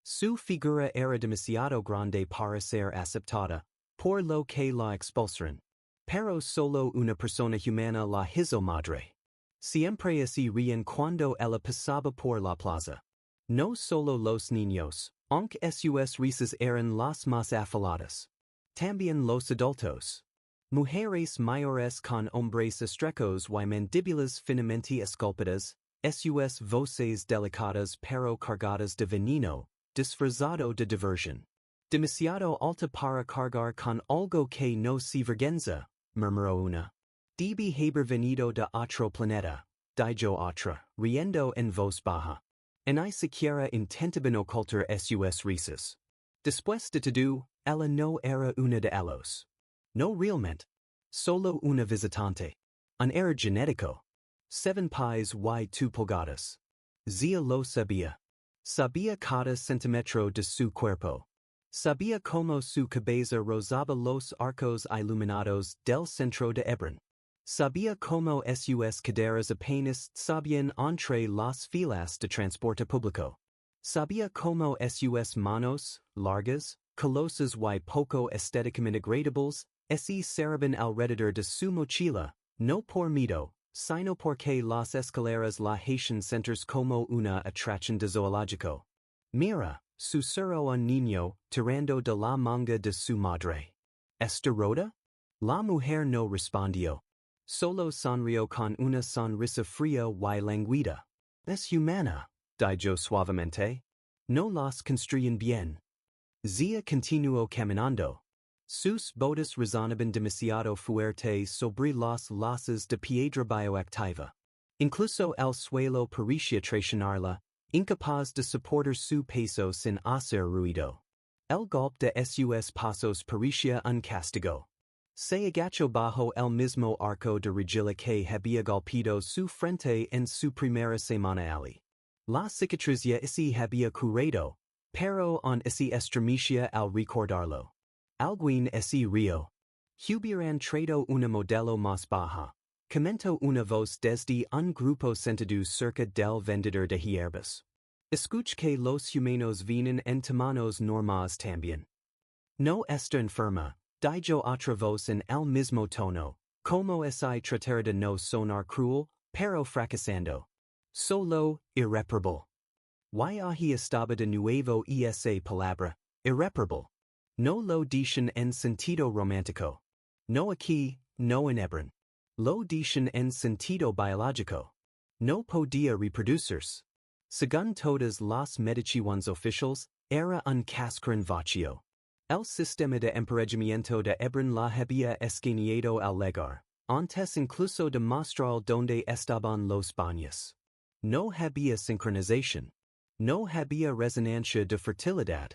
Su figura era demasiado grande para ser aceptada, por lo que la expulsaron. Pero solo una persona humana la hizo madre. Siempre así ríen cuando ella pasaba por la plaza. No solo los niños, aunque sus risas eran las más afaladas. También los adultos. Mujeres mayores con hombres estrechos y mandíbulas finamente esculpidas, sus voces delicadas pero cargadas de veneno, disfrazado de diversión. Demasiado alta para cargar con algo que no se vergüenza, murmuró una. Debe haber venido de otro planeta, dijo otra, riendo en voz baja. Ni siquiera intentaban ocultar sus risas. Después de todo, ella no era una de ellos. No realmente. Solo una visitante. Un error genético. 7 pies y 2 pulgadas. Zia lo sabía. Sabía cada centímetro de su cuerpo. Sabía cómo su cabeza rozaba los arcos iluminados del centro de Hebron. Sabía cómo sus caderas apenas sabían entre las filas de transporte público. Sabía cómo sus manos, largas, colosas y poco estéticamente agradables, se cerraban alrededor de su mochila, no por miedo, sino porque las escaleras la hacían centros como una atracción de zoológico. Mira, susurró un niño, tirando de la manga de su madre. ¿Está rota? La mujer no respondió. Solo sonrió con una sonrisa fría y languida. Es humana, dijo suavemente. No las construyen bien. Zia continuó caminando. Sus botas resonaban demasiado fuerte sobre las losas de piedra bioactiva. Incluso el suelo parecía traicionarla, incapaz de soportar su peso sin hacer ruido. El golpe de sus pasos parecía un castigo. Se agachó bajo el mismo arco de regila que había golpeado su frente en su primera semana allí. La cicatriz ya se había curado, pero aún se estremecía al recordarlo. Alguien se rió. Hubieran traído una modelo más baja. Comentó una voz desde un grupo sentado cerca del vendedor de hierbas. Escuch que los humanos vienen en tamaños normales también. No está enferma, dijo otra voz en el mismo tono, como si tratara de no sonar cruel, pero fracasando. Solo, irreparable. Y ahí estaba de nuevo esa palabra, irreparable. No lo dicen en sentido romántico. No aquí, no en Hebron. Lo dicen en sentido biológico. No podía reproducirse. Según todas las mediciones oficiales, era un cascarón vacío. El sistema de emparejamiento de Hebron la había escaneado al llegar, antes incluso de mostrar donde estaban los baños. No había sincronización. No había resonancia de fertilidad.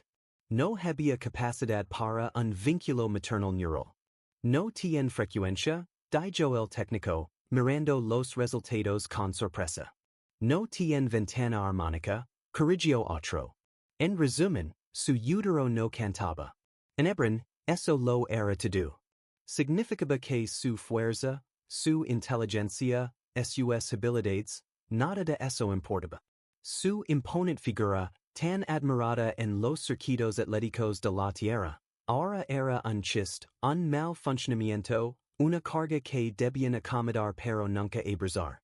No había capacidad para un vínculo maternal neural. No tiene frecuencia, dijo el técnico, mirando los resultados con sorpresa. No tiene ventana armónica, corrigió otro. En resumen, su útero no cantaba. En Hebron, eso lo era todo. Significaba que su fuerza, su inteligencia, sus habilidades, nada de eso importaba. Su imponente figura, tan admirada en los circuitos atléticos de la tierra, ahora era un chiste, un mal funcionamiento, una carga que debían acomodar pero nunca abrazar.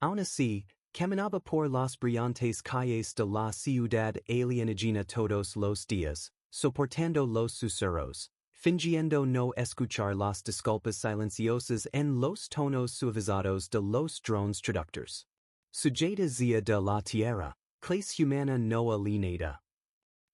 Aun así, caminaba por las brillantes calles de la ciudad alienígena todos los días, soportando los susurros, fingiendo no escuchar las disculpas silenciosas en los tonos suavizados de los drones traductores. Sujeta zia de la tierra, clase humana no alienada.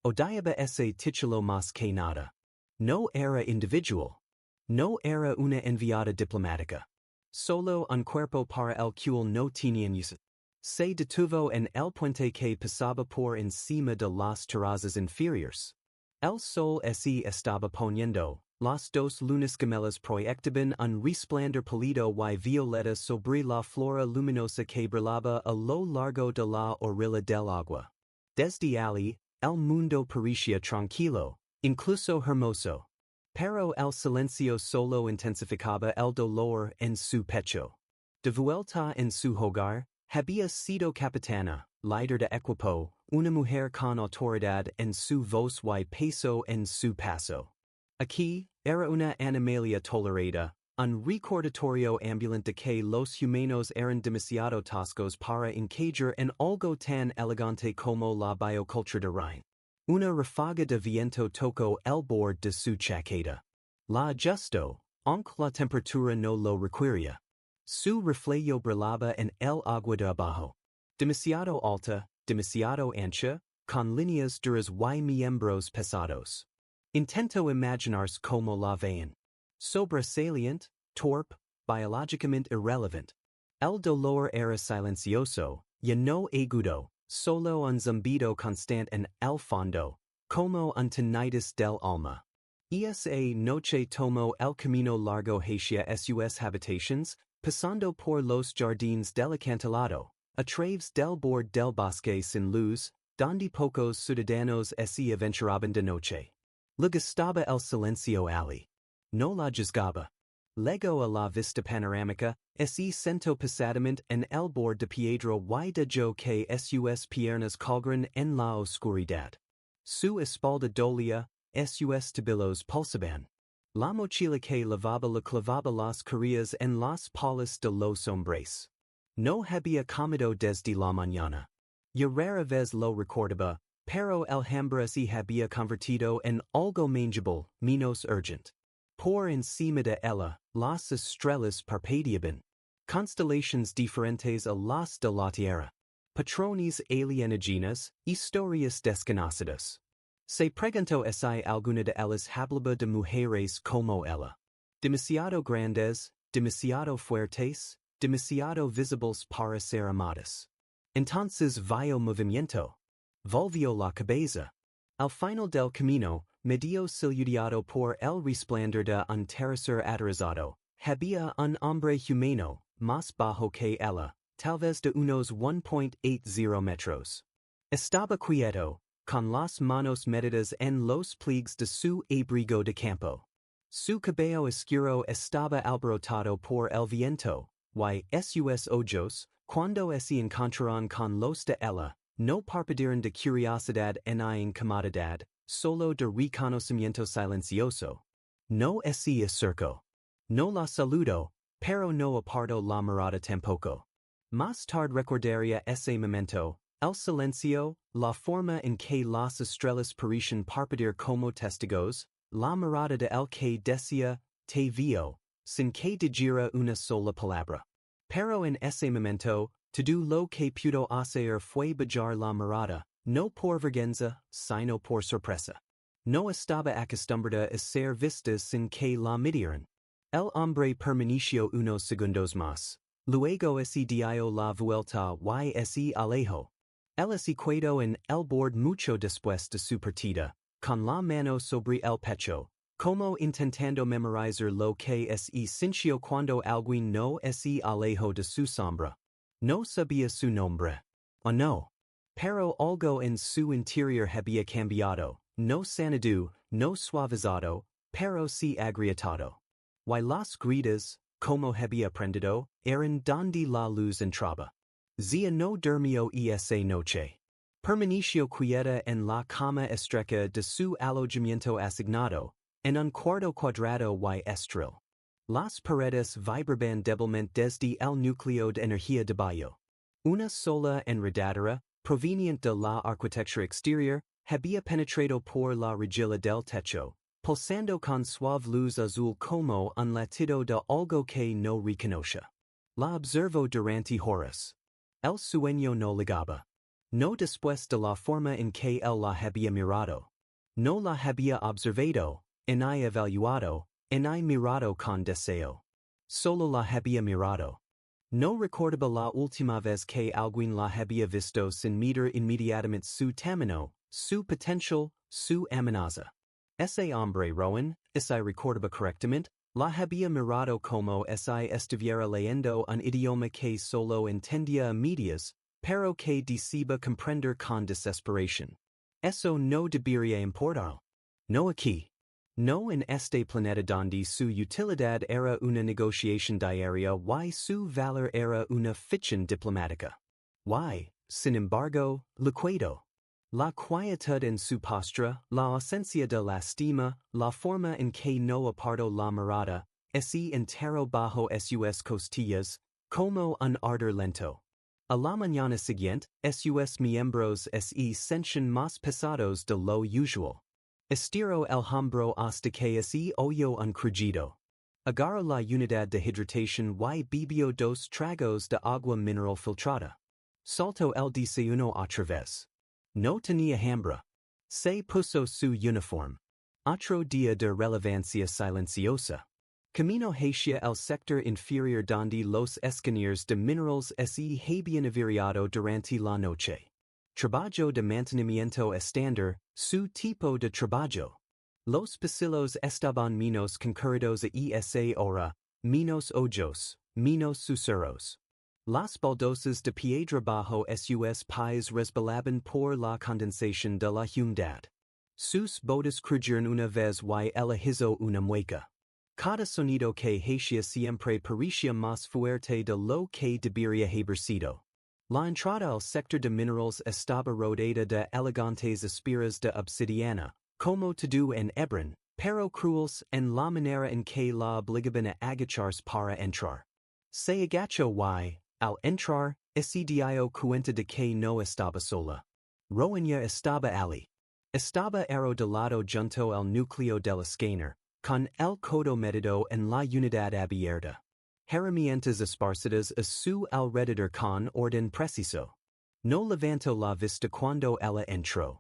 Odiaba ese título más que nada. No era individual. No era una enviada diplomática. Solo un cuerpo para el cual no tenían use. Se detuvo en el puente que pasaba por encima de las terrazas inferiores. El sol se estaba poniendo, las dos lunas gemelas proyectaban un resplandor pálido y violeta sobre la flora luminosa que brillaba a lo largo de la orilla del agua. Desde allí, el mundo parecía tranquilo, incluso hermoso. Pero el silencio solo intensificaba el dolor en su pecho. De vuelta en su hogar, había sido capitana, líder de equipo, una mujer con autoridad en su voz y peso en su paso. Aquí, era una animalia tolerada, un recordatorio ambulante de que los humanos eran demasiado toscos para encajar en algo tan elegante como la biocultura de Rhine. Una ráfaga de viento tocó el borde de su chaqueta. La ajustó, aunque la temperatura no lo requería. Su reflejo brillaba en el agua de abajo. Demasiado alta, demasiado ancha, con líneas duras y miembros pesados. Intento imaginarse como la veían. Sobresaliente, torpe, biológicamente irrelevant. El dolor era silencioso, y no agudo, solo un zumbido constante en el fondo, como un tinnitus del alma. Esa noche tomó el camino largo hacia sus habitations, pasando por los jardines del acantilado, a través del borde del bosque sin luz, donde pocos ciudadanos se aventuraban de noche. Le gustaba el silencio allí. No la juzgaba. Llegó a la vista panorámica, se sentó pesadamente en el borde de piedra y dejó que sus piernas colgaran en la oscuridad. Su espalda dolía, sus tobillos pulsaban. La mochila que llevaba le clavaba las correas en las palas de los hombres. No había comido desde la mañana. Y rara vez lo recordaba, pero el hambre se había convertido en algo mangible, menos urgent. Por encima de ella, las estrellas parpadeaban. Constellations diferentes a las de la Tierra. Patrones alienígenas, historias desconocidas. Se preguntó si alguna de ellas hablaba de mujeres como ella. Demasiado grandes, demasiado fuertes, demasiado visibles para ser amadas. Entonces vio movimiento. Volvió la cabeza. Al final del camino, medio siludiado por el resplandor de un tercer aterrizado, había un hombre humano, más bajo que ella, tal vez de unos 1.80 metros. Estaba quieto, con las manos metidas en los pliegues de su abrigo de campo. Su cabello oscuro estaba alborotado por el viento, y sus ojos, cuando se encontraron con los de ella, no parpadearon de curiosidad ni incomodidad, solo de reconocimiento silencioso. No se acercó. No la saludó, pero no apartó la mirada tampoco. Más tarde recordaría ese momento, el silencio, la forma en que las estrellas parecían parpadear como testigos, la mirada de el que decía, te vio, sin que dijera una sola palabra. Pero en ese momento, todo lo que pudo hacer fue bajar la mirada, no por vergüenza, sino por sorpresa. No estaba acostumbrada a ser vista sin que la midieran. El hombre permaneció unos segundos más. Luego se dio la vuelta y se alejó. Él se quedó en el borde mucho después de su partida, con la mano sobre el pecho, como intentando memorizar lo que se sintió cuando alguien no se alejó de su sombra. No sabía su nombre. O no. Pero algo en su interior había cambiado, no sanado, no suavizado, pero sí agrietado. Y las gritas, como había aprendido, eran donde la luz entraba. Zia no durmió esa noche. Permaneció quieta en la cama estrecha de su alojamiento asignado, en un cuarto cuadrado y estril. Las paredes vibraban débilmente desde el núcleo de energía de bayo. Una sola enredadera, proveniente de la arquitectura exterior, había penetrado por la rejilla del techo, pulsando con suave luz azul como un latido de algo que no reconoce. La observó durante horas. El sueño no ligaba. No después de la forma en que él la había mirado. No la había observado, ni evaluado, ni mirado con deseo. Solo la había mirado. No recordaba la última vez que alguien la había visto sin medir inmediatamente su tamaño, su potencial, su amenaza. Ese hombre Rowan, si recordaba correctamente, la había mirado como si estuviera leyendo un idioma que solo entendía a medias, pero que decía comprender con desesperación. Eso no debería importar. No aquí. No en este planeta donde su utilidad era una negociación diaria y su valor era una ficción diplomática. Y, sin embargo, lo cuido. La quietud en su postura, la ausencia de lastima, la forma en que no aparto la mirada, ese entero bajo sus costillas, como un ardor lento. A la mañana siguiente, sus miembros se sienten más pesados de lo usual. Estiro el hombro hasta que se oyo un crujido. Agarro la unidad de hidratación y bebio 2 tragos de agua mineral filtrada. Salto el desayuno otra vez. No tenía hambre. Se puso su uniforme. Otro día de relevancia silenciosa. Camino hacia el sector inferior donde los escáneres de minerales se habían averiado durante la noche. Trabajo de mantenimiento estándar, su tipo de trabajo. Los pasillos estaban menos concurridos a esa hora, menos hoyos, menos susurros. Las baldosas de piedra bajo sus pies resbalaban por la condensación de la humedad. Sus botas crujían una vez y ella hizo una mueca. Cada sonido que hacía siempre parecía más fuerte de lo que debería haber sido. La entrada al sector de minerales estaba rodeada de elegantes espiras de obsidiana, como todo en Hebron, pero cruels en la manera en que la obligaban a agacharse para entrar. Se agachó y, al entrar, se dio cuenta de que no estaba sola. Roenya estaba allí. Estaba arrodillado junto al núcleo del escáner, con el codo metido en la unidad abierta. Herramientas esparcidas a su alrededor con orden preciso. No levantó la vista cuando ella entró.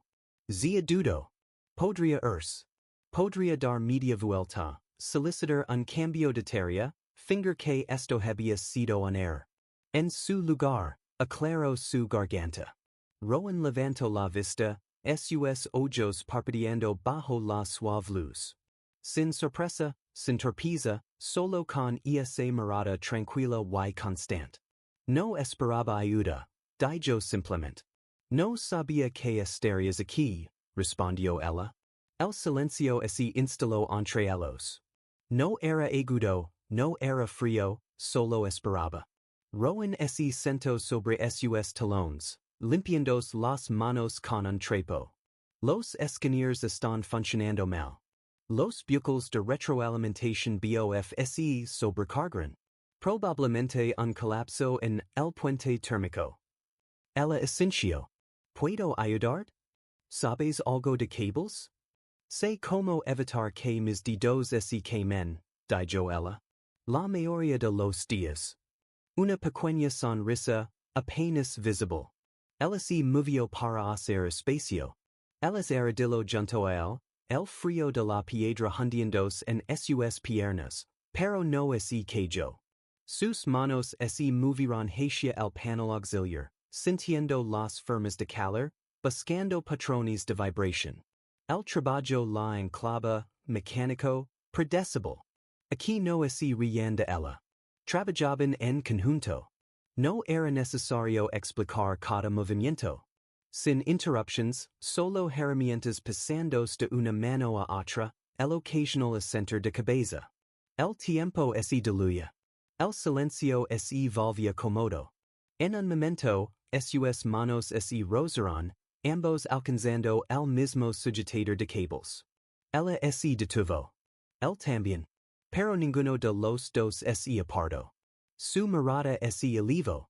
Zia dudó. Podría irse. Podría dar media vuelta, solicitar un cambio de tarea, finger que esto había sido un error. En su lugar, aclaró su garganta. Rowan levantó la vista, sus ojos parpadeando bajo la suave luz. Sin sorpresa, sin torpeza, solo con esa mirada tranquila y constante. No esperaba ayuda, dijo simplemente. No sabía que estarías aquí, respondió ella. El silencio se instaló entre ellos. No era agudo, no era frío, solo esperaba. Rowan se sentó sobre sus talones, limpiándose las manos con un trapo. Los escáneres están funcionando mal. Los bucles de retroalimentación BOFSE sobrecargan. Probablemente un colapso en el puente térmico. Ella asintió. ¿Puedo ayudar? ¿Sabes algo de cables? Sé cómo evitar que mis dedos se quemen, dijo ella. La mayoría de los días. Una pequeña sonrisa, apenas visible. Ella se movió para hacer espacio. Ella arrodilló junto a él. El frío de la piedra hundiéndose en sus piernas, pero no se cayó. Sus manos se movieron hacia el panel auxiliar, sintiendo las formas de calor, buscando patrones de vibración. El trabajo la enclava, mecánico, predecible. Aquí no se rían de ella. Trabajaban en conjunto. No era necesario explicar cada movimiento. Sin interruptions, solo herramientas pasándose de una mano a otra, el occasional ascenter de cabeza. El tiempo se diluía. El silencio se volvía cómodo. En un momento, sus manos se rozaron, ambos alcanzando el mismo sujetador de cables. Ella se detuvo. Él también. Pero ninguno de los dos se apartó. Su mirada se elevó.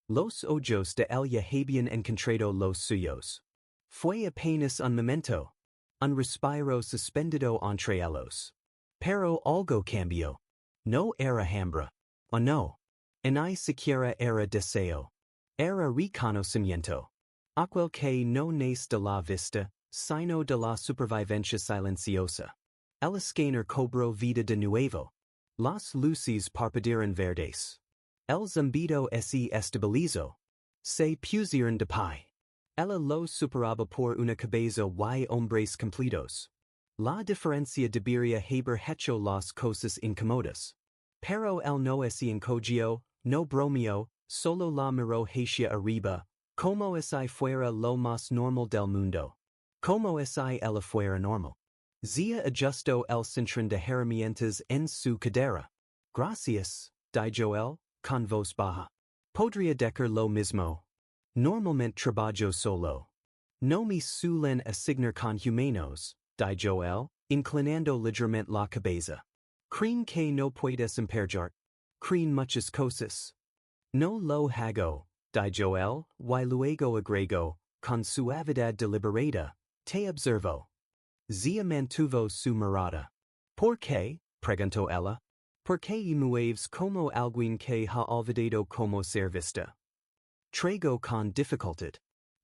Los ojos de ella habían encontrado los suyos. Fue apenas un momento. Un respiro suspendido entre ellos. Pero algo cambió. No era hambre. O no. Ni siquiera era deseo. Era reconocimiento. Aquel que no nace de la vista, sino de la supervivencia silenciosa. El escáner cobró vida de nuevo. Las luces parpadearon verdes. El zumbido se estabilizó. Se pusieron de pie. Ella los superaba por una cabeza y hombres completos. La diferencia debería haber hecho las cosas incómodas. Pero él no se encogió, no bromeó, solo la miró hacia arriba, como si fuera lo más normal del mundo. Como si ella fuera normal. Zia ajustó el cinturón de herramientas en su cadera. Gracias, dijo él, con voz baja. Podría decir lo mismo. Normalmente trabajo solo. No me suelen asignar con humanos, di Joel, inclinando ligeramente la cabeza. Creen que no puedes imperjar. Creen muchas cosas. No lo hago, di Joel, y luego agrego, con suavidad deliberada, te observo. Zia mantuvo su mirada. ¿Por qué? Preguntó ella. ¿Por qué y mueves como alguien que ha olvidado cómo ser vista? Traigo con dificultad.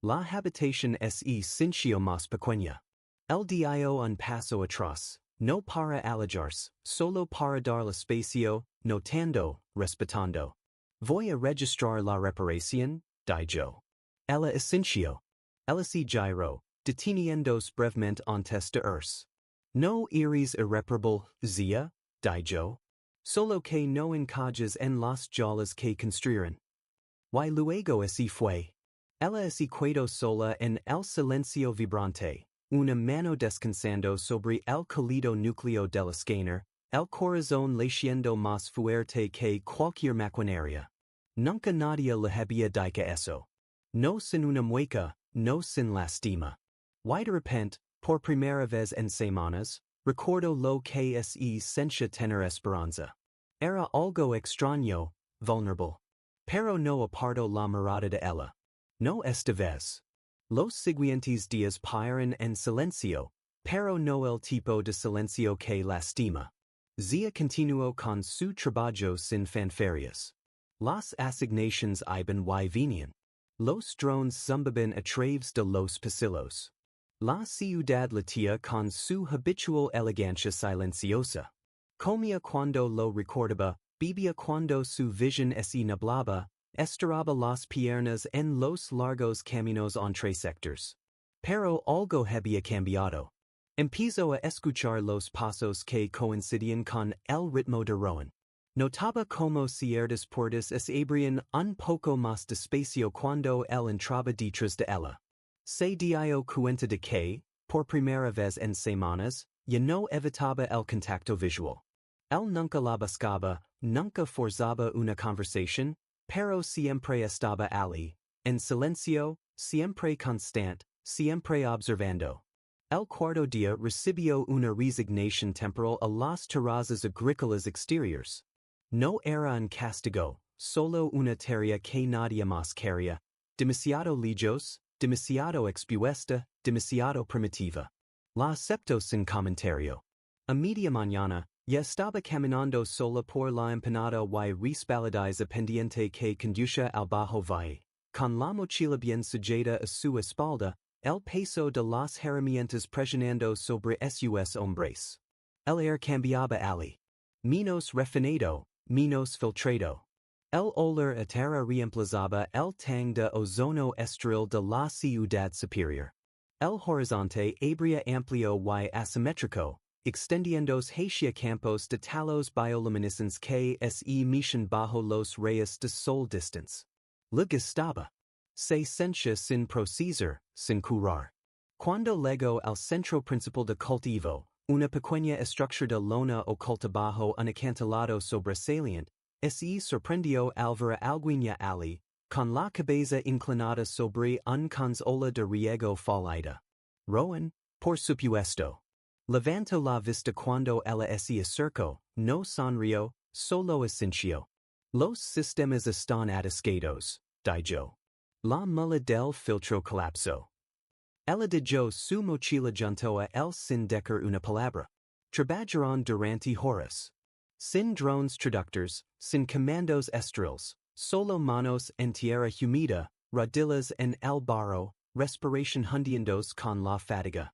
La habitación es cincio más pequeña. El dio un paso atrás, no para alejarse, solo para dar espacio, notando, respetando. Voy a registrar la reparación, di yo. Ella cincio. Ella si giro, deteniéndose brevemente antes de irse. No eres irreparable, zia, di yo. Solo que no encajes en las jalas que construyeron. Y luego así fue. Ella es quedó sola en el silencio vibrante, una mano descansando sobre el cálido núcleo del escáner, el corazón latiendo más fuerte que cualquier maquinaria. Nunca nadie le había dicho eso. No sin una mueca, no sin lastima. Y de repente, por primera vez en semanas, recuerdo lo que es ciencia tener esperanza. Era algo extraño, vulnerable. Pero no apartó la mirada de ella. No esta vez. Los siguientes días pasaron en silencio, pero no el tipo de silencio que lastima. Zia continuó con su trabajo sin fanfarrias. Las asignaciones iban y venían. Los drones zumbaban a través de los pasillos. La ciudad latía con su habitual elegancia silenciosa. Comía cuando lo recordaba, bebía cuando su visión se nublaba, estiraba las piernas en los largos caminos entre sectores. Pero algo había cambiado. Empezó a escuchar los pasos que coincidían con el ritmo de Rowan. Notaba como ciertas puertas se abrían un poco más despacio cuando él entraba detrás de ella. Se dio cuenta de que, por primera vez en semanas, ya no evitaba el contacto visual. Él nunca la buscaba, nunca forzaba una conversación, pero siempre estaba allí, en silencio, siempre constante, siempre observando. El cuarto día recibió una resignación temporal a las terrazas agrícolas exteriores. No era un castigo, solo una tarea que nadie más quería, demasiado lejos, demasiado expuesta, demasiado primitiva. La aceptó sin comentario. A media mañana, ya estaba caminando sola por la empanada y respaladiza pendiente que conduce al bajo valle, con la mochila bien sujeta a su espalda, el peso de las herramientas presionando sobre sus hombres. El aire cambiaba allí. Menos refinado, menos filtrado. El olor a tierra reemplazaba el tang de ozono estril de la ciudad superior. El horizonte abría amplio y asimétrico, extendiéndose hacia campos de talos bioluminescentes que se mechan bajo los rayos de sol distance. Le gustaba. Se sentía sin procesar, sin curar. Cuando llegó al centro principal de cultivo, una pequeña estructura de lona oculta bajo un acantilado sobresaliente, se sorprendió al ver a alguien allí, con la cabeza inclinada sobre un consola de riego fallida. Rowan, por supuesto. Levantó la vista cuando ella se acercó, no sonrió, solo asintió. Los sistemas están atascados, dijo. La mula del filtro colapsó. Ella dejó su mochila junto a él sin decir una palabra. Trabajaron durante horas. Sin drones traductores, sin comandos estrils, solo manos en tierra humida, rodillas en el barro, respiración hundiéndose con la fatiga.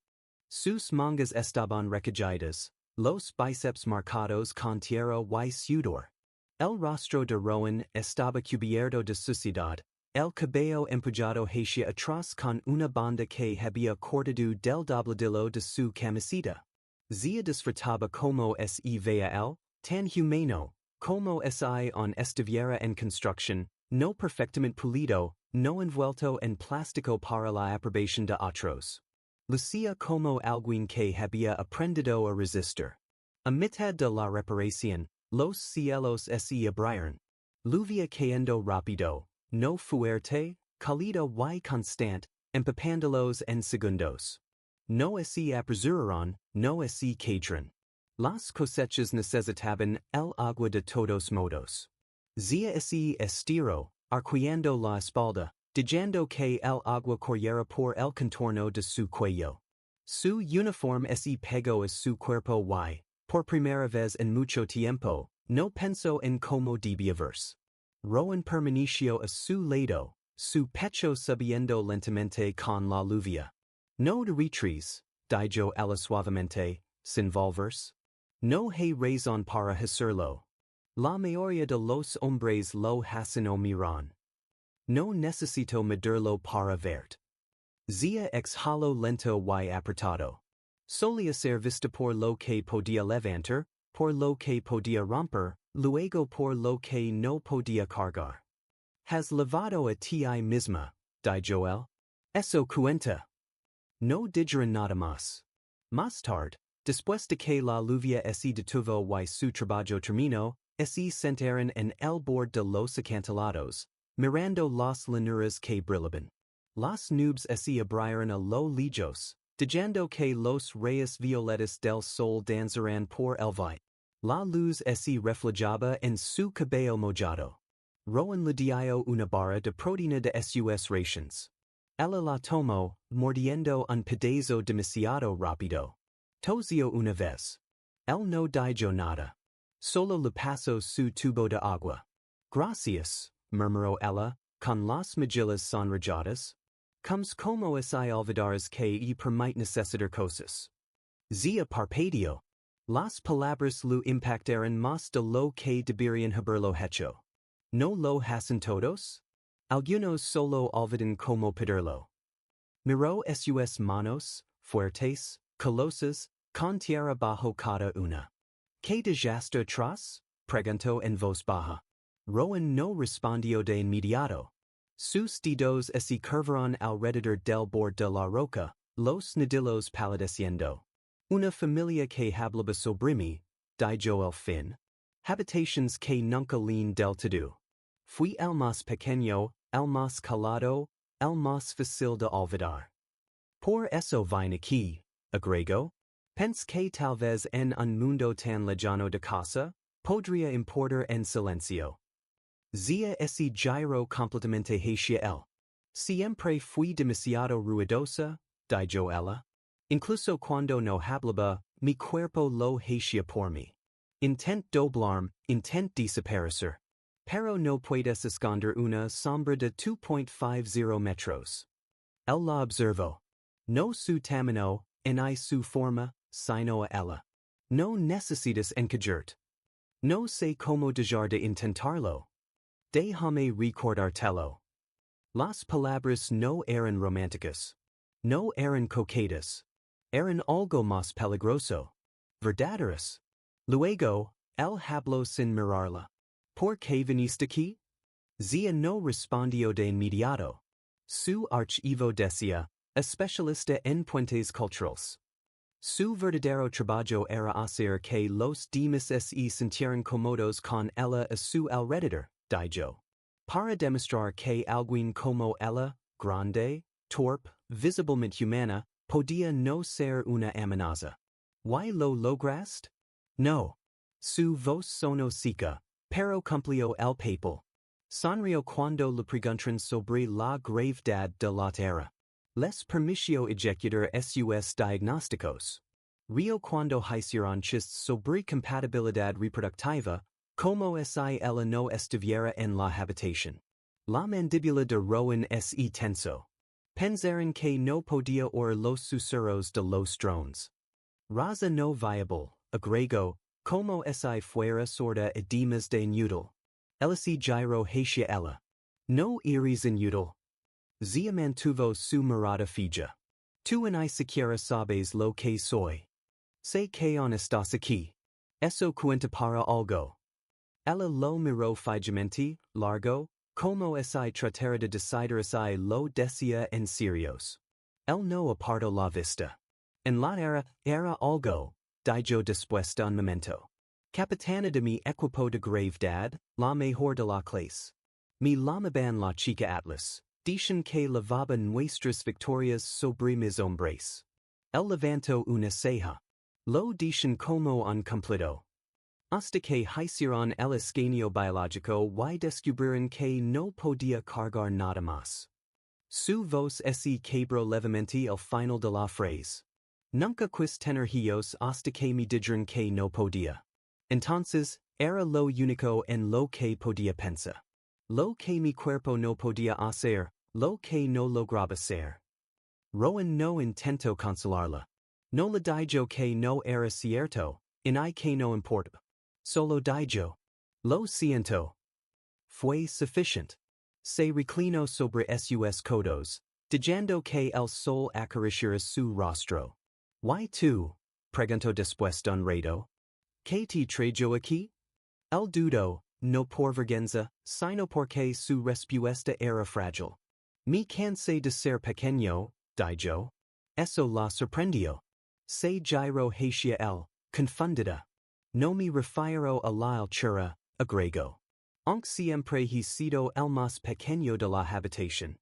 Sus mangas estaban recaídas, los bíceps marcados con tierra y sudor. El rostro de Rowan estaba cubierto de suciedad, el cabello empujado hacia atrás con una banda que había cortado del dobladillo de su camiseta. Zia disfrutaba como se veía él, tan humano, como si estuviera en construcción, no perfectamente pulido, no envuelto en plástico para la aprobación de otros. Lucía como alguien que había aprendido a resistir. A mitad de la reparación, los cielos se abrieron. Lluvia cayendo rápido, no fuerte, cálido y constante, empapándolos en segundos. No se apresuraron, no se quedaron. Las cosechas necesitaban el agua de todos modos. Zia se estiró, arqueando la espalda, dejando que el agua corriera por el contorno de su cuello. Su uniforme se pegó a su cuerpo y, por primera vez en mucho tiempo, no pensó en cómo debía verse. Rowan permaneció a su lado, su pecho subiendo lentamente con la lluvia. No de retries, dijo ella suavemente, sin volverse. No hay razón para hacerlo. La mayoría de los hombres lo hacen o miran. No necesito medirlo para verte. Zia exhaló lento y apretado. Solía ser vista por lo que podía levantar, por lo que podía romper, luego por lo que no podía cargar. Has lavado a ti misma, dijo él. Eso cuenta. No dijeron nada más. Más tarde, después de que la lluvia se detuvo y su trabajo terminó, se sentaron en el borde de los acantilados, mirando las llanuras que brillaban. Las nubes se abrieron a lo lejos, dejando que los rayos violetas del sol danzaran por el valle. La luz se reflejaba en su cabello mojado. Rowan le dio una barra de proteína de sus rations. Ella la tomó, mordiendo un pedazo demasiado rápido. Tosió una vez. Él no dijo nada. Solo le pasó su tubo de agua. Gracias, murmuró ella, con las mejillas sonrojadas. Como si olvidaras que y permite necesitar cosas. Zia parpadeó. Las palabras lo impactaron más de lo que deberían haberlo hecho. ¿No lo hacen todos? Algunos solo olvidan cómo pedirlo. Miró sus manos, fuertes, colosas, con tierra bajo cada una. ¿Qué desastre atrás? Preguntó en voz baja. Rowan no respondió de inmediato. Sus dedos se curvaron alrededor del borde de la roca, los nudillos palideciendo. Una familia que hablaba sobre mí, dijo al fin. Habitations que nunca leen del todo. Fui el más pequeño, el más calado, el más fácil de olvidar. Por eso vine aquí, agregó. Pense que tal vez en un mundo tan lejano de casa, podría importar en silencio. Zia se giró completamente hacia él. Siempre fui demasiado ruidosa, dijo ella. Incluso cuando no hablaba, mi cuerpo lo hacía por mí. Intent doblarme, intent desaparecer. Pero no puedes esconder una sombra de 2.50 metros. Él la observó. No su tamaño, ni su forma, sino a ella. No necesitas encajarte. No sé cómo dejar de intentarlo. Déjame recordártelo. Las palabras no eran románticas. No eran coquetas. Eran algo más peligroso. Verdaderas. Luego, él habló sin mirarla. ¿Por qué viniste aquí? Zia no respondió de inmediato. Su archivo decía, especialista en puentes culturales. Su verdadero trabajo era hacer que los demás se sintieran cómodos con ella a su alrededor, dijo. Para demostrar que alguien como ella, grande, torpe, visiblemente humana, podía no ser una amenaza. ¿Y lo lograste? No. Su voz sonó seca, pero cumplió el papel. Sonrió cuando le preguntaron sobre la gravedad de la tarea. Les permitió ejecutar sus diagnósticos. Rio cuando hicieron chistes sobre compatibilidad reproductiva, como si ella no estuviera en la habitación. La mandíbula de Rowan se tensó. Pensaron que no podía oír los susurros de los drones. Raza no viable, agregó, como si fuera sorda edemas de inútil. Ella se giró hacia ella. No eres inútil. Zia mantuvo su mirada fija. Tú ni siquiera sabes lo que soy. Sé que aún estás aquí. Eso cuenta para algo. Ella lo miró fijamente, largo, como si tratara de decidir si lo decía en serios. Él no apartó la vista. En la era algo, dijo después de un momento. Capitana de mi equipo de gravedad, la mejor de la clase. Me llamaban la chica Atlas, Dicen que lavaba nuestras victorias sobre mis hombres. El levanto una ceja. Lo dicen como un cumplido. Hasta que hicieron el escaneo biológico y descubrieron que no podía cargar nada más. Su voz se quebró levemente al final de la frase. Nunca quis tener hijos hasta que me dijeron que no podía. Entonces, era lo único en lo que podía pensar. Lo que mi cuerpo no podía hacer, lo que no lograba ser. Rowan no intentó consolarla. No le dijo que no era cierto, y que no importa. Solo dijo. Lo siento. Fue suficiente. Se reclinó sobre sus codos, diciendo que el sol acariciara su rostro. ¿Y tú? Preguntó después de un rato. ¿Qué te trajo aquí? El dudó, no por vergüenza, sino porque su respuesta era frágil. Me cansé de ser pequeño, dijo. Eso la sorprendió. Se giró hacia él, confundida. No me refiero a la altura, agregó. Aunque siempre he sido el más pequeño de la habitación.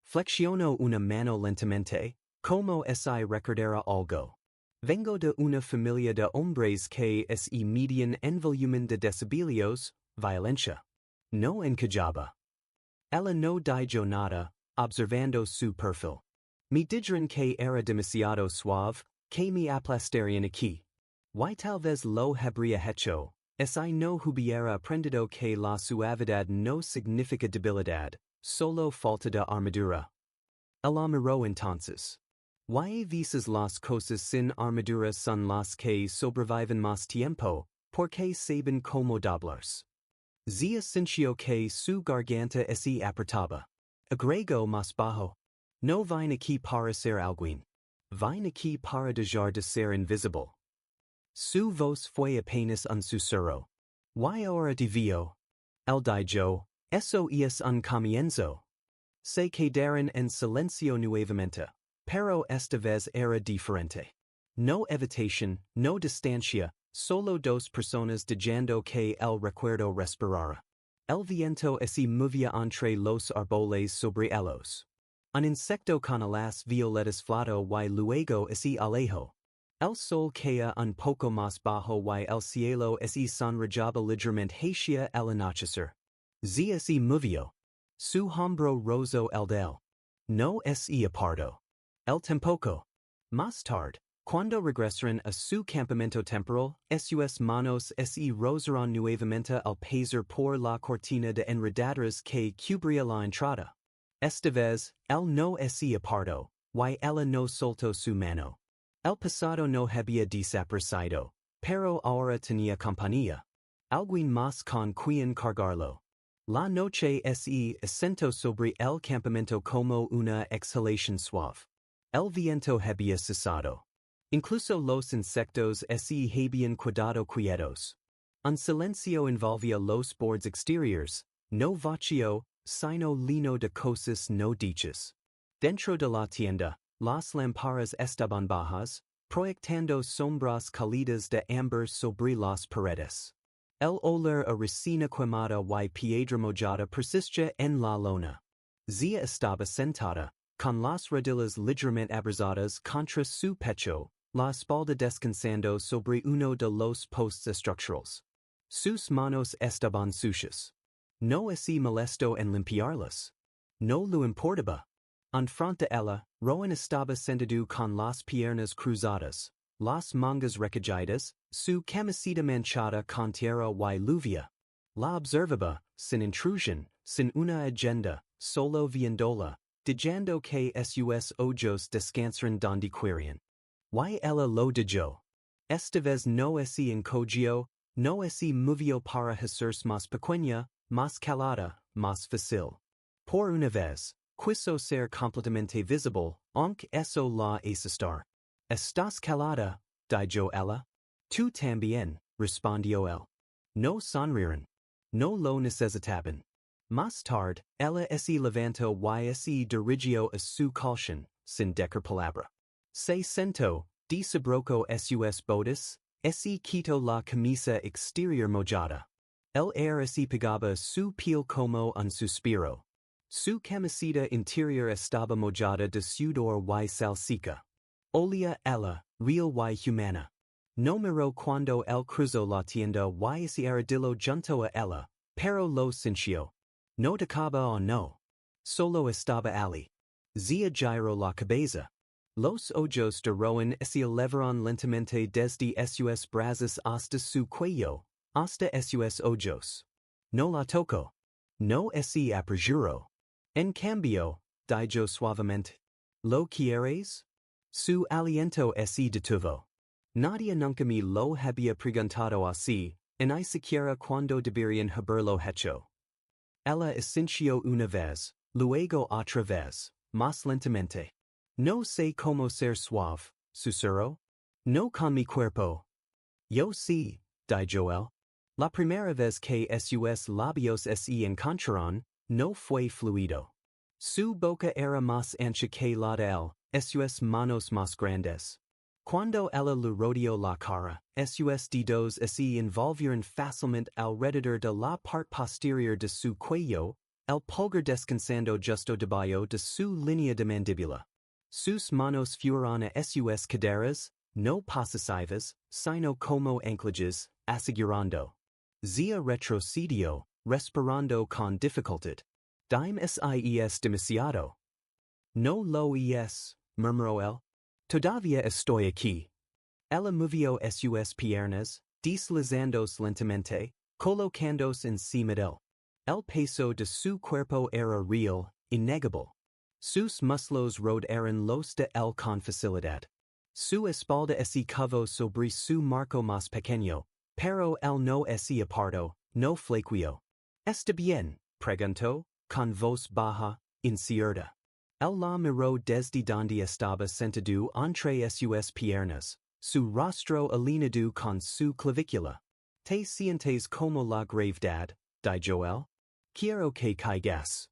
Flexionó una mano lentamente, como si recordara algo. Vengo de una familia de hombres que se medían en volumen de decibelios, violencia. No encajaba. Ella no dijo nada, observando su perfil. Me dijeron que era demasiado suave, que me aplastarían aquí. Y tal vez lo habría hecho, si no hubiera aprendido que la suavidad no significa debilidad, solo falta de armadura. Ella miró entonces. Y veces las cosas sin armadura son las que sobreviven más tiempo, porque saben cómo doblarse. Zia sintió que su garganta se apretaba. Agregó más bajo. No vine aquí para ser alguien. Vine aquí para dejar de ser invisible. Su voz fue apenas un susurro. Y ahora devio. El dijo, eso es un comienzo. Se quedaron en silencio nuevamente, pero esta vez era diferente. No evitación, no distancia, solo dos personas diciendo que el recuerdo respirara. El viento se movía entre los árboles sobre ellos. Un insecto con alas violetas flotó y luego se alejó. El sol caía un poco más bajo y el cielo se sonrojaba ligeramente hacia el anochecer. Zia se movió. Su hombro rozó el del. No se apartó. El tampoco. Más tarde, cuando regresaron a su campamento temporal, sus manos se rozaron nuevamente al pasar por la cortina de enredaderas que cubría la entrada. Esta vez, él no se apartó, y ella no soltó su mano. El pasado no había desaparecido, pero ahora tenía compañía. Alguien más con quien cargarlo. La noche se asentó sobre el campamento como una exhalación suave. El viento había cesado. Incluso los insectos se habían quedado quietos. Un silencio envolvía los bordes exteriores, no vacío, sino lleno de cosas no dichas. Dentro de la tienda, las lámparas estaban bajas, proyectando sombras cálidas de ámbar sobre las paredes. El olor a resina quemada y piedra mojada persistía en la lona. Zia estaba sentada, con las rodillas ligeramente abrazadas contra su pecho, la espalda descansando sobre uno de los postes estructurales. Sus manos estaban sucias. No se molestó en limpiarlas. No lo importaba. Enfrente de ella, Rowan estaba sentado con las piernas cruzadas, las mangas recaídas, su camiseta manchada con tierra y lluvia. La observaba, sin intrusión, sin una agenda, solo viéndola, diciendo que sus ojos descansaran donde querían. Y ella lo dijo. Esta vez no se encogió, no se movió para hacerse más pequeña, más calada, más fácil. Por una vez, quiso ser completamente visible, aunque eso la hizo estar. ¿Estás calada? Dijo ella. Tú también, respondió él. No sonrieron. No lo necesitaban. Más tarde, ella se levantó y se dirigió a su colchón, sin decir palabra. Se sentó, desabrocó sus botas, se quitó la camisa exterior mojada. El aire se pegaba a su piel como un suspiro. Su camiseta interior estaba mojada de sudor y salsica. Olía ella, real y humana. No miró cuando él cruzó la tienda y se arrodilló junto a ella, pero lo sintió. No tocaba o no. Solo estaba allí. Zia giró la cabeza. Los ojos de Rowan se elevaron lentamente desde sus brazos hasta su cuello, hasta sus ojos. No la tocó. No se apresuró. En cambio, dijo suavemente, ¿lo quieres? Su aliento se detuvo. Nadie nunca me lo había preguntado así, y ni siquiera cuando deberían haberlo hecho. Ella asintió una vez, luego otra vez, más lentamente. No sé cómo ser suave, susurró. No con mi cuerpo. Yo sí, dijo él. La primera vez que sus labios se encontraron, no fue fluido. Su boca era más ancha que la de él, sus manos más grandes. Cuando ella le rodeó la cara, sus dedos se envolvieron fácilmente alrededor de la parte posterior de su cuello, el pulgar descansando justo debajo de su línea de mandíbula. Sus manos fueron a sus caderas, no posesivas, sino como anclajes, asegurando. Zia retrocedió, respirando con dificultad. Dime es demasiado. No lo es, murmuró él. Todavía estoy aquí. Ella movió sus piernas, deslizándolas lentamente, colocándose encima de él. El peso de su cuerpo era real, innegable. Sus muslos rodearon los de él con facilidad. Su espalda se cavó sobre su marco más pequeño, pero él no se apartó, no flaqueó. ¿Está bien?, preguntó, con voz baja, incierta. Él la miró desde donde estaba sentado entre sus piernas, su rostro alineado con su clavícula. ¿Te sientes como la gravedad?, dijo él. Quiero que caigas.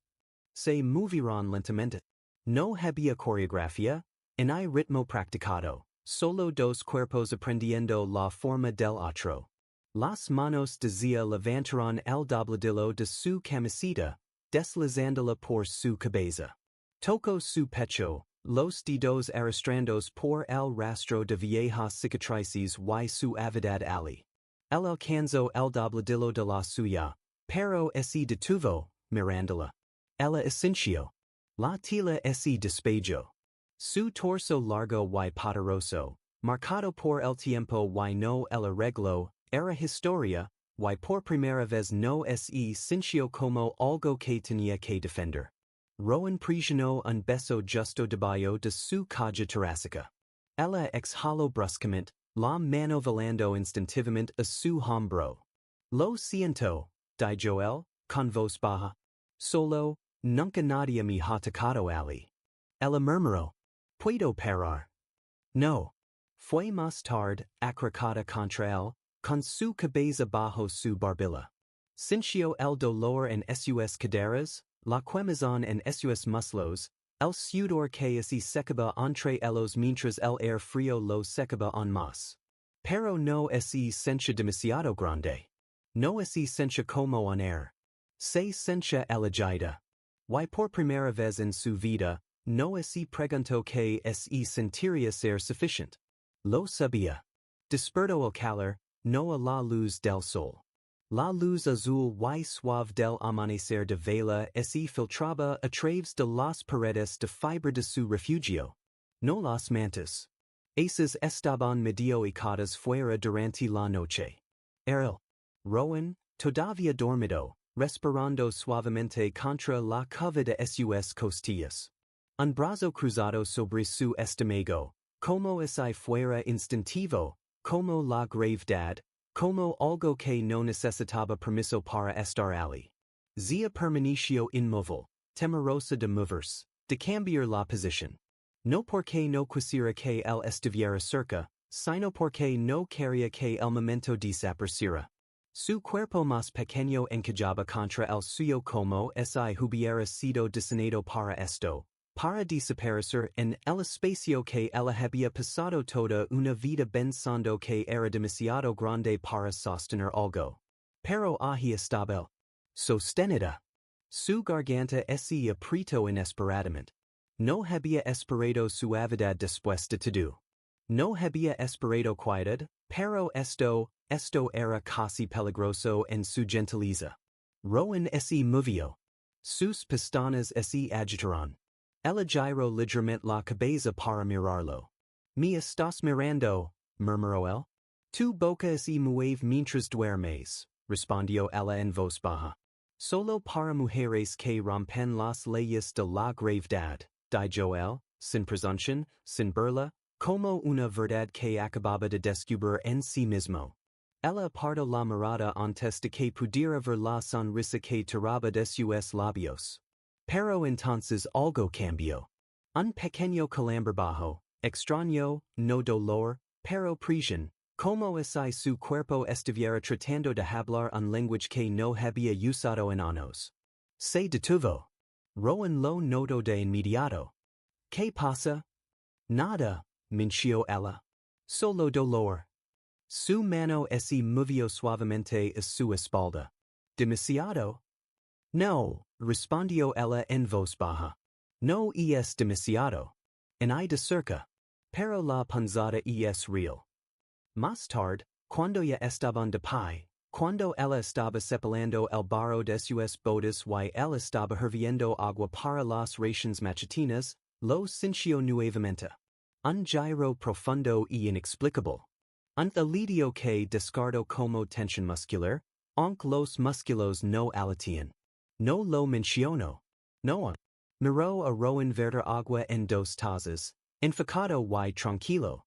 Se movieron lentamente. No había coreografía, en hay ritmo practicado, solo dos cuerpos aprendiendo la forma del otro. Las manos de Zia levantaron el dobladillo de su camiseta, deslizándola por su cabeza. Tocó su pecho, los dedos arrastrándose por el rastro de viejas cicatrices y su avidad allí. Él alcanzó el dobladillo de la suya, pero se detuvo, mirándola. Ella asintió. La tela se despejó. Su torso largo y poderoso, marcado por el tiempo y no el arreglo, era historia, y por primera vez no se sintió como algo que tenía que defender. Rowan presionó un beso justo debajo de su caja torácica. Ella exhaló bruscamente, la mano volando instintivamente a su hombro. Lo siento, dijo él, con voz baja. Solo, nunca nadie me ha tocado allí. Ella murmuró. ¿Puedo parar? No. Fue más tarde, acrocada contra él, con su cabeza bajo su barbilla. Sintió el dolor en sus caderas, la quemazón en sus muslos, el sudor que se secaba entre ellos mientras el aire frío lo secaba aún más. Pero no se sentía demasiado grande. No se sentía como un aire. Se sentía elegida. Y por primera vez en su vida, no se preguntó que se sentiría ser suficiente. Lo sabía. Despertó el calor, no a la luz del sol. La luz azul y suave del amanecer de vela se filtraba a través de las paredes de fibra de su refugio. No las mantas. Esas estaban medio echadas fuera durante la noche. Era Rowan, todavía dormido, respirando suavemente contra la cova de sus costillas. Un brazo cruzado sobre su estómago, como si fuera instintivo, como la gravedad, como algo que no necesitaba permiso para estar allí. Zia permaneció inmóvil, temerosa de moverse, de cambiar la posición. No porque no quisiera que él estuviera cerca, sino porque no quería que el momento desapareciera. Su cuerpo más pequeño encajaba contra el suyo como si hubiera sido diseñado para esto, para desaparecer en el espacio que ella había pasado toda una vida pensando que era demasiado grande para sostener algo. Pero ahí estaba él. Sostenida. Su garganta ese aprieto inesperadamente. No había esperado suavidad después de todo. No había esperado quietud, pero esto era casi peligroso en su gentileza. Rowan se movió. Sus pestañas se agitaron. Ella giró ligeramente la cabeza para mirarlo. ¿Me estás mirando?, murmuró él. Tu boca se mueve mientras duermes, respondió ella en voz baja. Solo para mujeres que rompen las leyes de la gravedad, dijo él, sin presunción, sin burla, como una verdad que acababa de descubrir en sí mismo. Ella apartó la mirada antes de que pudiera ver la sonrisa que tiraba de sus labios. Pero entonces algo cambió. Un pequeño calambre bajo, extraño, no dolor, pero presión, como si su cuerpo estuviera tratando de hablar un lenguaje que no había usado en años. Se detuvo. Rowan lo notó de inmediato. ¿Qué pasa? Nada, mintió ella. Solo dolor. Su mano se movió suavemente a su espalda. ¿Demasiado? No, respondió ella en voz baja. No es demasiado. En hay de cerca. Pero la punzada es real. Más tarde, cuando ya estaban de pie, cuando ella estaba sepulando el barro de sus botas y él estaba hirviendo agua para las raciones matutinas, lo sintió nuevamente. Un giro profundo y inexplicable. Un alivio que descartó como tensión muscular, aunque los músculos no alatían. No lo mencionó. No. Miró a Rowan verter agua en dos tazas, enfocado y tranquilo.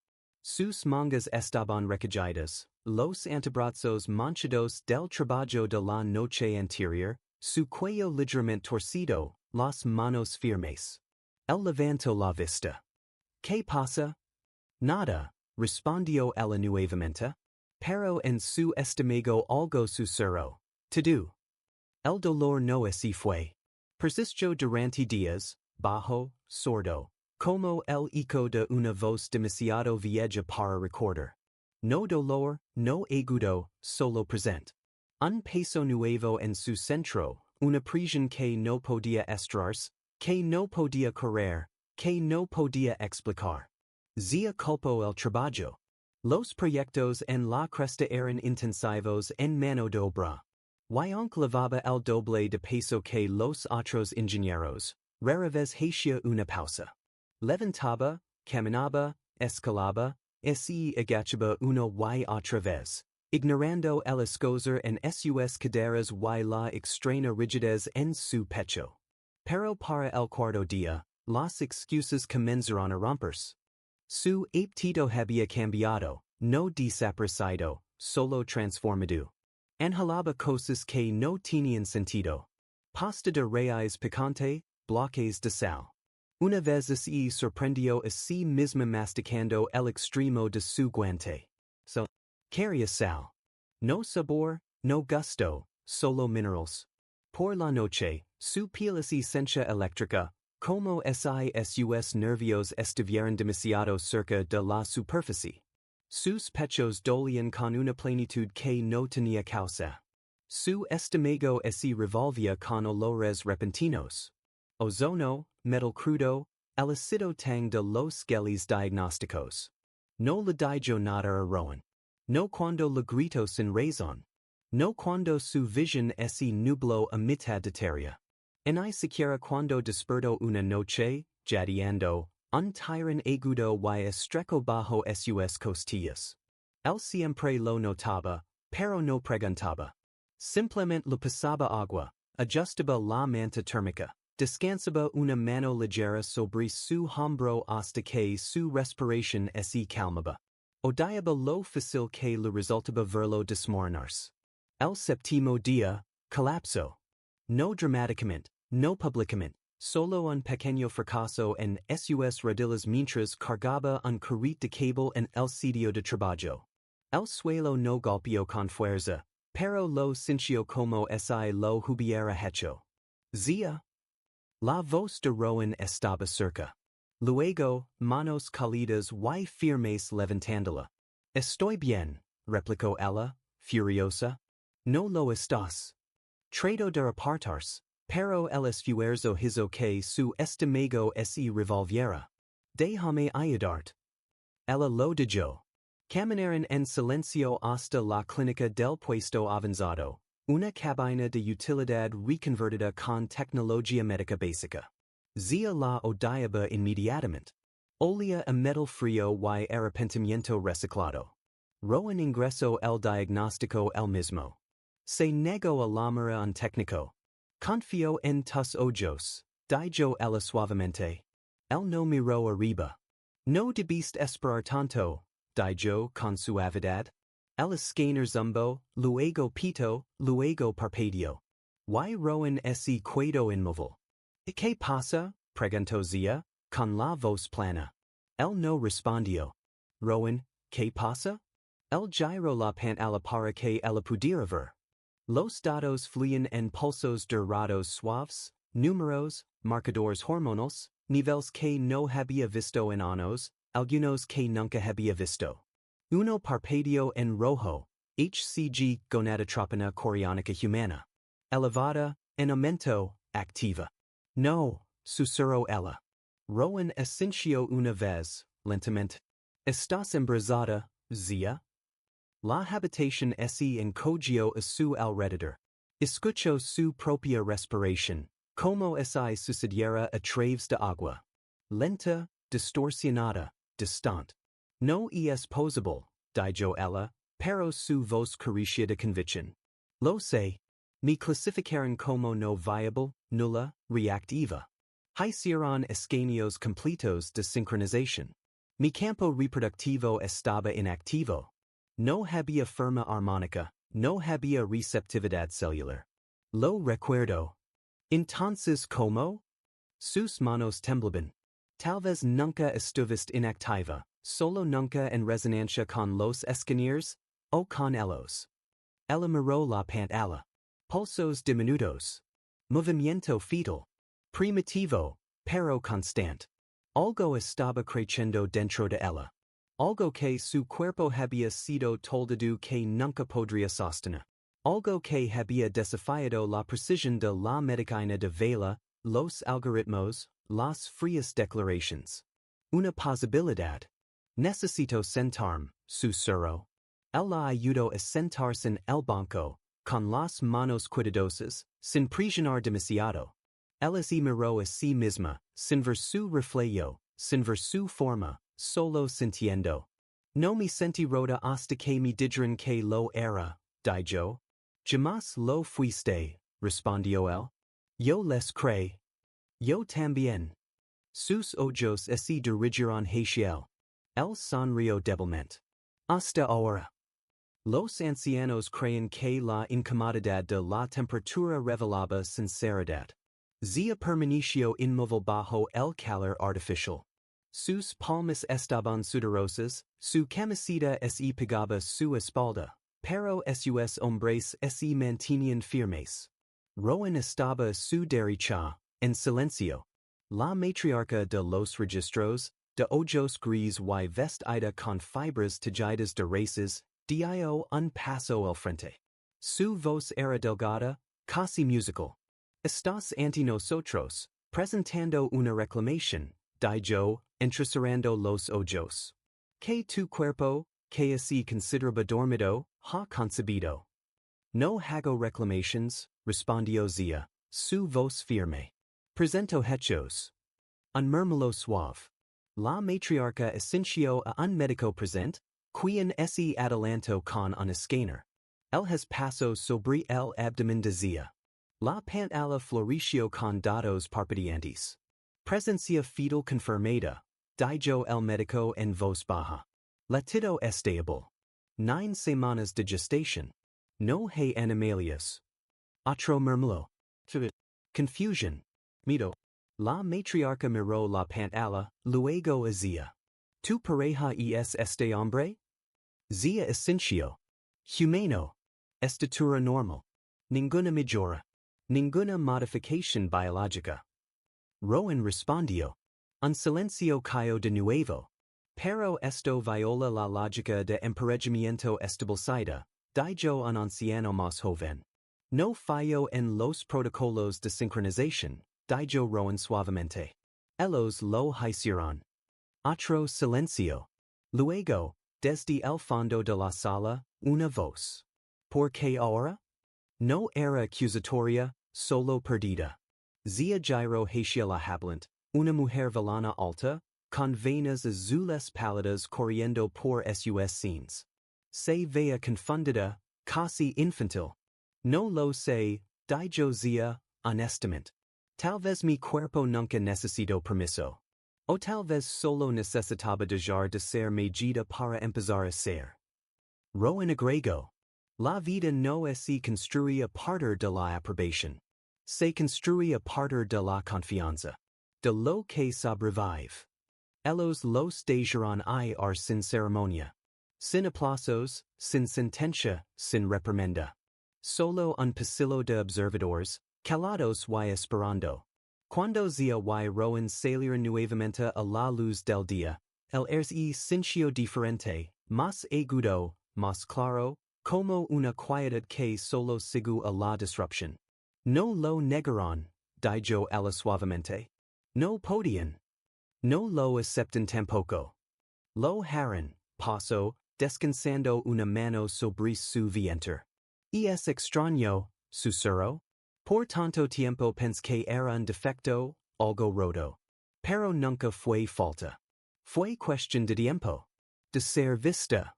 Sus mangas estaban recogidas, los antebrazos manchados del trabajo de la noche anterior, su cuello ligeramente torcido, las manos firmes. Él levantó la vista. ¿Qué pasa? Nada, respondió ella nuevamente. Pero en su estómago algo susurró. Todo. El dolor no se fue. Persistió durante días, bajo, sordo, como el eco de una voz demasiado vieja para recordar. No dolor, no agudo, solo presente. Un peso nuevo en su centro, una presión que no podía estirarse, que no podía correr, que no podía explicar. Zia culpó el trabajo. Los proyectos en la cresta eran intensivos en mano de obra. Y aunque levaba el doble de peso que los otros ingenieros, rara vez hacía una pausa. Levantaba, caminaba, escalaba, se agachaba una y otra vez, ignorando el escozor en sus caderas y la extraña rigidez en su pecho. Pero para el cuarto día, las excusas comenzaron a romperse. Su apetito había cambiado, no desaparecido, solo transformado. Anhelaba cosas que no tenían sentido. Pasta de raíz picante, bloques de sal. Una vez se sorprendió a sí misma masticando el extremo de su guante. Quería sal. No sabor, no gusto, solo minerals. Por la noche, su piel se sentía eléctrica, como si sus nervios estuvieran demasiado cerca de la superficie. Sus pechos dolían con una plenitud que no tenía causa. Su estómago se revolvía con olores repentinos. Ozono, metal crudo, el ácido tang de los geles diagnósticos. No le dijo nada a Rowan. No cuando le gritó sin razón. No cuando su visión se nubló a mitad de tarea. Ni siquiera cuando despertó una noche, jadeando, un tirón agudo y estrecho bajo sus costillas. Él siempre lo notaba, pero no preguntaba. Simplemente le pasaba agua, ajustaba la manta térmica, descansaba una mano ligera sobre su hombro hasta que su respiración se calmaba. Odiaba lo fácil que le resultaba verlo desmoronarse. El séptimo día, colapsó. No dramáticamente, no públicamente, solo un pequeño fracaso en sus rodillas mientras cargaba un carrito de cable en el sitio de trabajo. El suelo no golpeó con fuerza, pero lo sintió como si lo hubiera hecho. Zia. La voz de Rowan estaba cerca. Luego, manos cálidas y firmes levantándola. Estoy bien, replicó ella, furiosa. No lo estás. Trato de apartarse. pero el esfuerzo hizo que su estómago se revolviera. Déjame ayudarte. Ella lo dijo. Caminaron en silencio hasta la clínica del puesto avanzado, una cabina de utilidad reconvertida con tecnología médica básica. Zia la odiaba inmediatamente. Olía a metal frío y arrepentimiento reciclado. Rowan ingresó el diagnóstico el mismo. Se negó a llamar a un técnico. Confió en tus ojos, dijo ella suavemente. Él no miró arriba. No debiste esperar tanto, dijo con suavidad. El escáner zumbó, luego pitó, luego parpadeó. Y Rowan se quedó inmóvil. ¿Qué pasa? Preguntó Zia, con la voz plana. Él no respondió. Rowan, ¿qué pasa? Él giró la pantalla para que ella pudiera ver. Los datos fluyen en pulsos dorados suaves, números, marcadores hormonales, niveles que no había visto en años, algunos que nunca había visto. Uno parpadeó en rojo, HCG gonadotropina choriónica humana. Elevada, en aumento, activa. No, susurró ella. Rowan asintió una vez, lentamente. ¿Estás embarazada, Zia? La habitación se encogió a su alrededor. Escuchó su propia respiración, como si sucediera a través de agua. Lenta, distorsionada, distante. No es posible, dijo ella, pero su voz carecía de convicción. Lo sé. Me clasificaron como no viable, nula, reactiva. Hicieron escaneos completos de sincronización. Mi campo reproductivo estaba inactivo. No había forma armónica, no había receptividad celular. Lo recuerdo. Entonces, ¿cómo? Sus manos temblaban. Tal vez nunca estuviste inactiva, solo nunca en resonancia con los escaneers, o con ellos. Ella miró la pantalla. Pulsos diminutos. Movimiento fetal. Primitivo, pero constante. Algo estaba creciendo dentro de ella. Algo que su cuerpo había sido toldado que nunca podría sostener. Algo que había desafiado la precisión de la medicina de Vela, los algoritmos, las frías declaraciones. Una posibilidad. Necesito sentarme, susurró. Él la ayudó a sentarse en el banco, con las manos cuidadosas, sin presionar demasiado. Ella se miró a sí misma, sin ver su reflejo, sin ver su forma, solo sintiendo. No me sentí rota hasta que me dijeron que lo era, dijo. Jamás lo fuiste, respondió él. Yo les creí. Yo también. Sus ojos se dirigieron hacia él. Él sonrió débilmente. Hasta ahora. Los ancianos creen que la incomodidad de la temperatura revelaba sinceridad. Zia permaneció inmóvil bajo el calor artificial. Sus palmas estaban sudorosas, su camiseta se pegaba su espalda, pero sus hombres se mantenían firmes. Rowan estaba a su derecha, en silencio. La matriarca de los registros, de ojos gris y vestida con fibras tejidas de raíces, dio un paso al frente. Su voz era delgada, casi musical. Estás ante nosotros, presentando una reclamación, dijo, entrecerrando los ojos. Que tu cuerpo, que se consideraba dormido, ha concebido. No hago reclamaciones, respondió Zia, su voz firme. Presento hechos. Un murmullo suave. La matriarca asintió a un médico presente, quien se adelantó con un escáner. Él has paso sobre el abdomen de Zia. La pantalla floreció con datos parpadeantes. Presencia fetal confirmada, dijo el médico en voz baja. Latido estable. 9 semanas de gestación. No hay animalias. Otro murmullo. Confusion. Miedo. La matriarca miró la pantalla, luego a Zia. ¿Tu pareja es este hombre? Zia asintió. Humano. Estatura normal. Ninguna mejora. Ninguna modificación biológica. Rowan respondió. Un silencio cayó de nuevo. Pero esto viola la lógica de emparejamiento establecida, dijo un anciano más joven. No fallo en los protocolos de sincronización, dijo roen suavemente. Ellos lo hicieron. Otro silencio. Luego, desde el fondo de la sala, una voz. ¿Por qué ahora? No era accusatoria, solo perdida. Zia giro hacia la hablant, una mujer velana alta, con venas azules pálidas corriendo por sus scenes. Se veía confundida, casi infantil. No lo sé, dijo Zia, honestamente. Tal vez mi cuerpo nunca necesitó permiso. O tal vez solo necesitaba dejar de ser medida para empezar a ser. Roen agrego. La vida no se construye a partir de la aprobación. Se construye a partir de la confianza. De lo que sobrevive. Ellos los dejarán ir sin ceremonia. Sin aplausos, sin sentencia, sin reprimenda. Solo un pasillo de observadores, calados y esperando. Cuando Zia y Roen salieron nuevamente a la luz del día, el aire sintió diferente, más agudo, más claro, como una quietud que solo sigue a la disrupción. No lo negaron, dijo ella suavemente. No podían. No lo aceptan tampoco. Lo harán, paso, descansando una mano sobre su vientre. Y es extraño, susurró. Por tanto tiempo pensé que era un defecto, algo roto. Pero nunca fue falta. Fue cuestión de tiempo. De ser vista.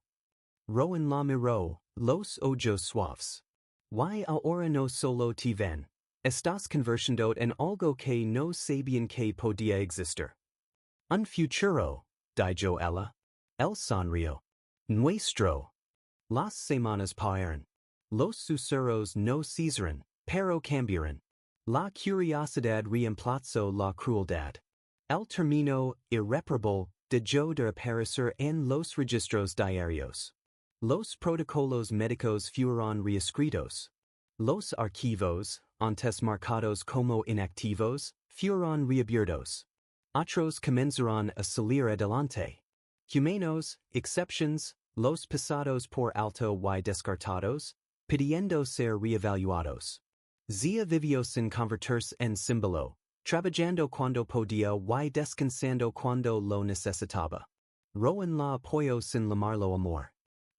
Roen la miró, los ojos suaves. Y ahora no solo te ven. Estás conversando en algo que no sabían que podía existir. Un futuro, dijo ella. El sonrió. Nuestro. Las semanas pasaron. Los susurros no cesaron, pero cambiaron. La curiosidad reemplazó la crueldad. El término irreparable dejó de aparecer en los registros diarios. Los protocolos médicos fueron reescritos. Los archivos, antes marcados como inactivos, fueron reabiertos. Otros comenzaron a salir adelante. Humanos, exceptions, los pasados por alto y descartados, pidiendo ser reevaluados. Zia vivió sin convertirse en símbolo, trabajando cuando podía y descansando cuando lo necesitaba. Roen la apoyó sin llamarlo amor.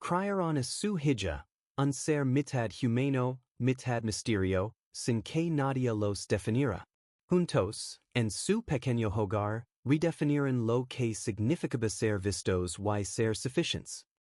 Creyeron a su hija, un ser mitad humano, mitad misterio, sin que nadie los definiera. Juntos, en su pequeño hogar, redefinieron lo que significaba ser vistos y ser suficientes.